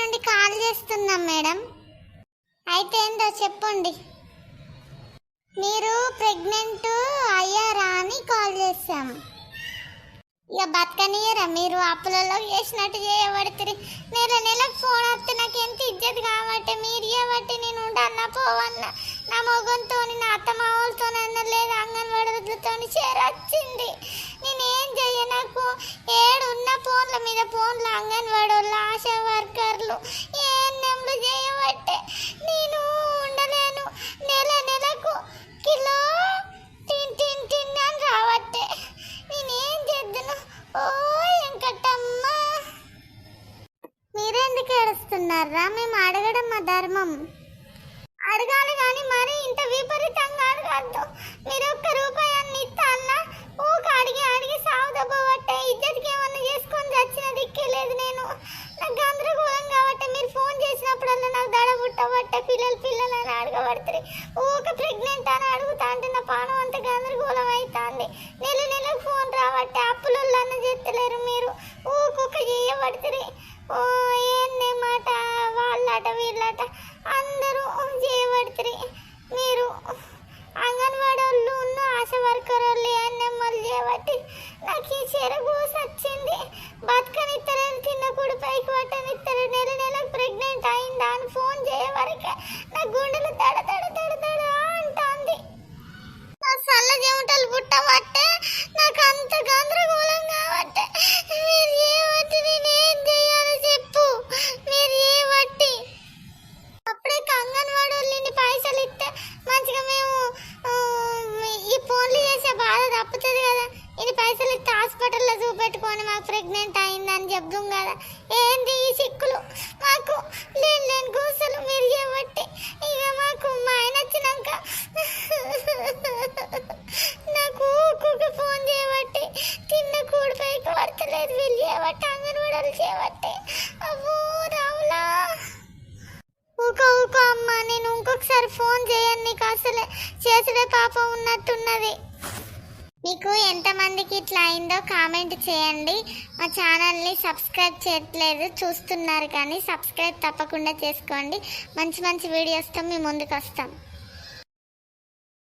నుండి కాల్ చేస్తున్నాం మేడం. అయితే ఏందో చెప్పండి. మీరు ప్రెగ్నెంట్ అయ్యారా అని కాల్ చేసాం. ఇక బతకనియరా మీరు అప్పులలో చేసినట్టు చేయబడుతుంది. నెలకు ఫోన్ వస్తే నాకు ఎంత ఇజ్జత్ కాబట్టి మీరు ఇవ్వబట్టి నేను ఉండన్నా పోవన్నా నా మొగంతో నా అత్తమావులతో లేదు అంగన్వాడులతో చేరొచ్చింది. నేనేం చెయ్య, నాకు ఏడున్న ఫోన్ల మీద ఫోన్లు అంగన్వాడు ఆశా వర్కర్లు ఏఎన్ఎంలు చేయబట్టే నేను ఉండలేను. నెలకు కిలో తిన్ అని రావట్టే నేనేం చేద్దును. ఓ వెంకటమ్మ, మీరెందుకు ఏడుస్తున్నారా? మేము అడగడం మా ధర్మం. అడగాలి కానీ మరి ఇంత విపరీతంగా అడగద్దు. మీరు ఒక్క రూపాయాన్ని ఇస్తానా ఊక అడిగి సాగుదబ్బబట్టే ఇజ్జతికి ఏమన్నా చేసుకొని చచ్చిన దిక్కే లేదు. నేను నాకు గందరగోళం కాబట్టి మీరు ఫోన్ చేసినప్పుడల్లా నాకు దడ పుట్టబట్టే పిల్లలు అని అడగబడుతుంది. ఊక ప్రెగ్నెంట్ అని అడుగుతా అంటే నా పానం అంత గందరగోళం అవుతుంది. నెలకు ఫోన్ రాబట్టే అప్పులలో అన్న చేస్తలేరు మీరు ఊకొక చేయబడుతుంది. ఓ ఏంది మాట, వాళ్ళట వీళ్ళట అందరూ చేయబడుతుంది. మీరు అంగన్వాడీ వాళ్ళు ఆశా వర్కర్ వాళ్ళు ఏఎన్ఎంలు చేయబట్టి నాకు ఈ చెరగూస వచ్చింది. బతకనిత్తలేదు, తిన్న కూడా పైకి పట్టనిత్తలేదు. నెలకు ప్రెగ్నెంట్ అయిందా అని ఫోన్ చేయవరకే నా గుండెలు దడ అంటుంది. నా సల్ల చెమటలు పుట్టబట్టే నాకు అంత గందరగోళం కాబట్టి మీరు చేయబట్టి నేనేం చేయాలో చెప్పు. మీరు చేయబట్టి అప్పుడే అంగన్వాడీ వాళ్ళని పైసలు ఇస్తే మంచిగా మేము ఈ ఫోన్లు చేసే బాధ తప్పుతుంది కదా. ఇది పైసలు ఇస్తే హాస్పిటల్లో చూపెట్టుకొని మాకు ప్రెగ్నెంట్ అయిందని చెప్దాం కదా. ఏంది ఈ చిక్కులు మాకు లేని గూసలు మీరు చేయబట్టి. ఇక మాకు మా ఆయన వచ్చినాక నాకు ఒక్కొక్క ఫోన్ చేయబట్టి తిన్న కూడిపైకి పడతలేదు. వీళ్ళు చేయబట్టి అంగన్వాడీలు చేయబట్టి అబ్బో రావులా. ఊకో అమ్మ, నేను ఇంకొకసారి ఫోన్ చేయను. నీకు అసలే చేసే పాపం ఉన్నట్టున్నది. మీకు ఎంతమందికి ఇట్లా అయిందో కామెంట్ చేయండి. మా ఛానల్ని సబ్స్క్రైబ్ చేయట్లేదు, చూస్తున్నారు కానీ సబ్స్క్రైబ్ తప్పకుండా చేసుకోండి. మంచి వీడియోస్తో మీ ముందుకు వస్తాం.